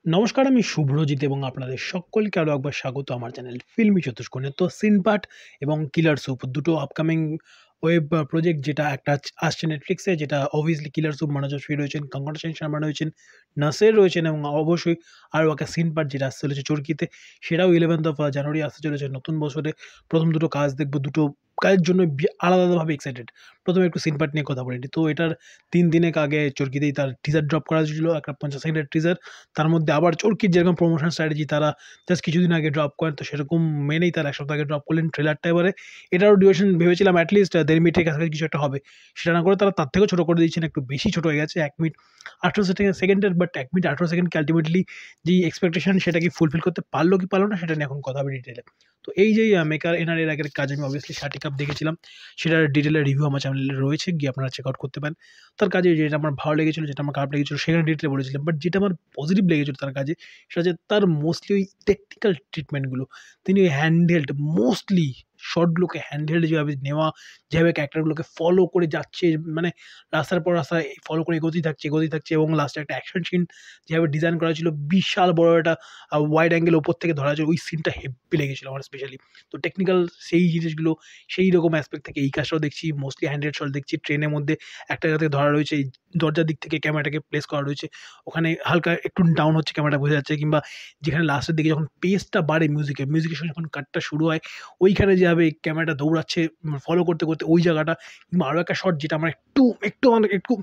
নমস্কার, আমি শুভ্রজিৎ এবং আপনাদের সকলকে আরও একবার স্বাগত আমার চ্যানেল ফিল্মি চতুষ্কোণে। তো সিনপাট এবং কিলার সুপ দুটো আপকামিং ওয়েব প্রজেক্ট, যেটা একটা আসছে নেটফ্লিক্সে, যেটা অবভিয়াসলি কিলার সুপ মনোজ বাজপেয়ী রয়েছেন, কঙ্কনা সেন শর্মা রয়েছেন, নাসের রয়েছেন এবং অবশ্যই আরও একটা সিনপাট যেটা আসতে চলেছে চরকিতে, সেটাও 11th জানুয়ারি আসতে চলেছে নতুন বছরে। প্রথম দুটো কাজ দেখবো, দুটো কাজের জন্য আলাদা আলাদাভাবে এক্সাইটেড। প্রথমে একটু সিনপাট নিয়ে কথা বলে নিই। তো এটার 3 দিনের আগে চরকিতেই তার টিজার ড্রপ করা হয়েছিল, একটা 50 সেকেন্ডের টিজার। তার মধ্যে আবার চরকির যেরকম প্রমোশন স্ট্র্যাটেজি তারা জাস্ট কিছুদিন আগে ড্রপ করেন, তো সেরকম মেনেই তারা 1 সপ্তাহ আগে ড্রপ করলেন ট্রেলারটা। এবারে এটারও ডিউরেশন ভেবেছিলাম অ্যাটলিস্ট 1.5 মিনিটের কাছাকাছি কিছু একটা হবে, সেটা না করে তারা তার থেকেও ছোটো করে দিয়েছেন, একটু বেশি ছোটো হয়ে গেছে 1 মিনিট 18 সেকেন্ডের। বাট 1 মিনিট 18 সেকেন্ডকে আলটিমেটলি যেই এক্সপেকটেশন সেটা কি ফুলফিল করতে পারলো কি পারলো না, সেটা নিয়ে এখন কথা হবে ডিটেলে। তো এই যে মেকার এনার এর আগের কাজ আমি অবভিয়াসলি শাটি কাপ দেখেছিলাম, সেটার ডিটেলের রিভিউ আমার চ্যানেলে রয়েছে, গিয়ে আপনারা চেক আউট করতে পারেন। তার কাজে যেটা আমার ভালো লেগেছিল, যেটা আমার খারাপ লেগেছিল সেখানে ডিটেলে বলেছিলাম। বাট যেটা আমার পজিটিভ লেগেছিল তার কাজে, সেটা হচ্ছে তার মোস্টলি ওই টেকনিক্যাল ট্রিটমেন্টগুলো। তিনি হ্যান্ডহেল্ড মোস্টলি শটগুলোকে হ্যান্ডহেল্ড যেভাবে নেওয়া, যেভাবে ক্যারেক্টারগুলোকে ফলো করে যাচ্ছে, মানে রাস্তার পর রাস্তা ফলো করে এগোতেই থাকছে এবং লাস্টে একটা অ্যাকশন সিন যেভাবে ডিজাইন করা ছিল, বিশাল বড় একটা ওয়াইড অ্যাঙ্গেল ওপর থেকে ধরা যায়, ওই সিনটা হেব্বি লেগেছিল আমার স্পেশালি। তো টেকনিক্যাল সেই জিনিসগুলো, সেই রকম অ্যাসপেক্ট থেকে এই কাজটাও দেখছি। মোস্টলি হ্যান্ডহেল্ড শট দেখছি, ট্রেনের মধ্যে একটা জায়গা থেকে ধরা রয়েছে, এই দরজার দিক থেকে ক্যামেরাটাকে প্লেস করা রয়েছে, ওখানে হালকা একটু ডাউন হচ্ছে ক্যামেরাটা বোঝা যাচ্ছে, কিংবা যেখানে লাস্টের দিকে যখন পেসটা বাড়ে মিউজিকের সঙ্গে যখন কাটটা শুরু হয়, ওইখানে যেভাবে ক্যামেরাটা দৌড়াচ্ছে ফলো করতে করতে ওই জায়গাটা। কিংবা আরও একটা শট যেটা আমার একটু মানে একটু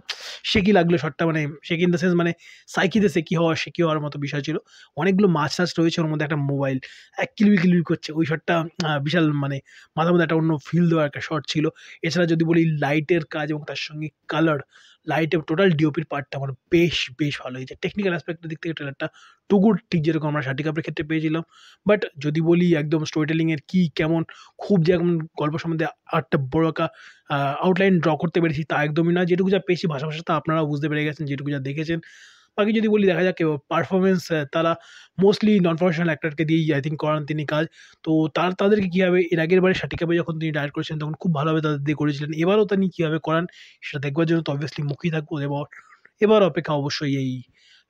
শেকি লাগলো শটটা, মানে শেকি ইন দ্য সেন্স মানে সাইকিতে শেকি হওয়ার মতো বিষয় ছিল। অনেকগুলো মাছ টাছ রয়েছে, ওর মধ্যে একটা মোবাইল কিলবিল কিলবিল করছে, ওই শটটা বিশাল মানে মাথার মধ্যে একটা অন্য ফিল দেওয়ার একটা শট ছিল। এছাড়া যদি বলি লাইটের কাজ এবং তার সঙ্গে কালার, লাইটের টোটাল ডিওপির পার্টটা আমার বেশ ভালো হয়েছে। টেকনিক্যাল অ্যাসপেক্টের দিক থেকে ট্রেলারটা টু গুড, ঠিক যেরকম আমরা শাটি কাপের ক্ষেত্রে পেয়েছিলাম। বাট যদি বলি একদম স্টোরি টেলিং এর কি কেমন, খুব যেমন গল্প সম্বন্ধে একটা বড় একটা আউটলাইন ড্র করতে পেরেছি, তা একদমই না। যেটুকু যা পেয়েছি ভাষা তা আপনারাও বুঝতে পেরে গেছেন, যেটুকু যা দেখেছেন। বাকি যদি বলি দেখা যাক পারফরমেন্স, তারা মোস্টলি নন প্রফেশনাল অ্যাক্টরকে দিয়েই আই থিঙ্ক করান তিনি কাজ। তো তাদেরকে কীভাবে এর আগের বারে শাটি কাপে যখন তিনি ডাইরেক্ট করেছিলেন তখন খুব ভালোভাবে তাদের দিয়ে করেছিলেন। এবারও তিনি কীভাবে করান সেটা দেখবার জন্য তো অবভিয়াসলি মুখিয়ে থাকবো। এবার অপেক্ষা অবশ্যই এই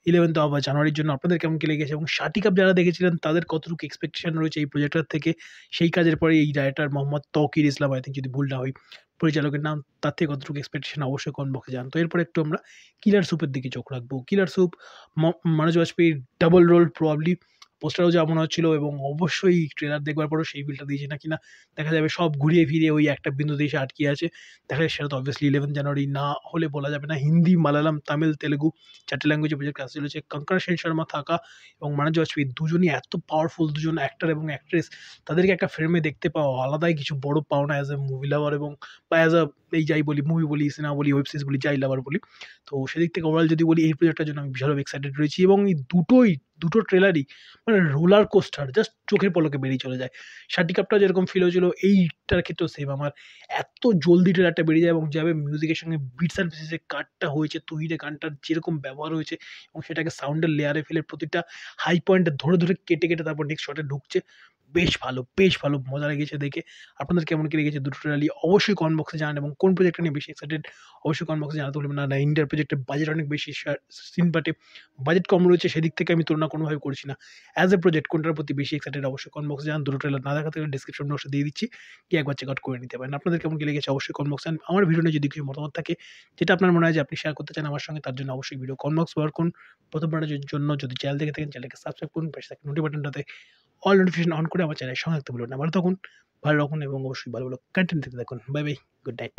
11th জানুয়ারির জন্য। আপনাদের কেমন কি লেগেছে এবং শাটি কাপ যারা দেখেছিলেন তাদের কতটুকু এক্সপেকটেশন রয়েছে এই প্রজেক্টটার থেকে? সেই কাজের পরে এই director Mohammad Tauquir Islam, I think যদি ভুল না হয় পরিচালকের নাম, তার থেকে কতটুকু এক্সপেকটেশন অবশ্যই কমেন্ট বক্সে জানান। তো এরপরে একটু আমরা কিলার সুপের দিকে চোখ রাখবো। কিলার সুপ মনোজ বাজপেয়ীর ডাবল রোল প্রবাবলি। পোস্টারেও যা মনে হচ্ছিল এবং অবশ্যই ট্রেলার দেখবার পরেও সেই ফিলটা দিয়েছে না কিনা দেখা যাবে। সব ঘুরিয়ে ফিরিয়ে ওই একটা বিন্দুতে এসে আটকে আছে। দেখা যায় সেটা তো অবভিয়াসলি 11 জানুয়ারি না হলে বলা যাবে না। হিন্দি, মালায়ালাম, তামিল, তেলেগু 4টে ল্যাঙ্গুয়েজে প্রজেক্ট আসতে চলেছে। কঙ্কনা সেন শর্মা থাকা এবং মনোজ বাজপেয়ী দুজনই এত পাওয়ারফুল, দুজন অ্যাক্টর এবং অ্যাক্ট্রেস, তাদেরকে একটা ফ্রেমে দেখতে পাওয়া আলাদাই কিছু বড় পাওনা অ্যাজ এ মুভি লাভার এবং বা অ্যাজ আ এই যাই বলি, মুভি বলি, সিনেমা বলি, ওয়েব সিরিজ বলি, যাই লাভার বলি। তো সেদিক থেকে ওভারঅল যদি বলি এই প্রজেক্টটার জন্য আমি ভীষণভাবে এক্সাইটেড রয়েছি এবং এই দুটো ট্রেলারই মানে রোলার কোস্টার, জাস্ট চোখের পলকে বেরিয়ে চলে যায়। শাটি কাপটা যেরকম ফিল হয়েছিল এইটার ক্ষেত্রেও সেম। আমার এত জলদি ট্রেলারটা বেরিয়ে যায় এবং যেভাবে মিউজিকের সঙ্গে বিটস অ্যান্ড পিসেস এর কাটটা হয়েছে, তৈরি গানটার যেরকম ব্যবহার হয়েছে এবং সেটাকে সাউন্ডের লেয়ারে ফেলে প্রতিটা হাই পয়েন্টে ধরে কেটে তারপর নেক্সট শটে ঢুকছে। বেশ ভালো মজা লেগেছে দেখে। আপনাদের কেমন কি লেগেছে দুটো ট্রেলারই অবশ্যই কমেন্ট বক্সে জানান এবং কোন প্রজেক্টটা নিয়ে বেশি এক্সাইটেড অবশ্যই কমেন্ট বক্সে জানাতে ভুলবেন না। ইন্ডিয়ার প্রজেক্টের বাজেট অনেক বেশি, সিনপাটে বাজেট কম রয়েছে, সেদিক থেকে আমি তুলনা কোনোভাবে করছি না। অ্যাজ এ প্রজেক্ট কোনটার প্রতি বেশি এক্সাইটেড অবশ্যই কমেন্ট বক্সে জানান। দুটো ট্রেলার না দেখা থাকলে ডেসক্রিপশন বক্সে দিয়ে দিচ্ছি, গিয়ে একবার চেক আউট করে নিতে পারেন। আপনাদের কেমন কি লেগেছে অবশ্যই কমেন্ট বক্সে আমার ভিডিও নিয়ে যদি কিছু মতামত থাকে, যেটা আপনার মনে হয় যে আপনি শেয়ার করতে চান আমার সঙ্গে, তার জন্য অবশ্যই ভিডিও কমেন্ট বক্স ব্যবহার করুন। প্রথমবারের জন্য যদি চ্যানেল দেখে থাকেন চ্যানেলকে সাবস্ক্রাইব করুন, পাশে থাকা নোটি বাটনটাতে অল নোটিফিকেশন অন করে আমার চ্যানেলের সঙ্গে থাকতে ভুলবেন না। ভালো থাকুন এবং অবশ্যই ভালো কনটেন্ট দেখতে থাকুন। Bye, good night.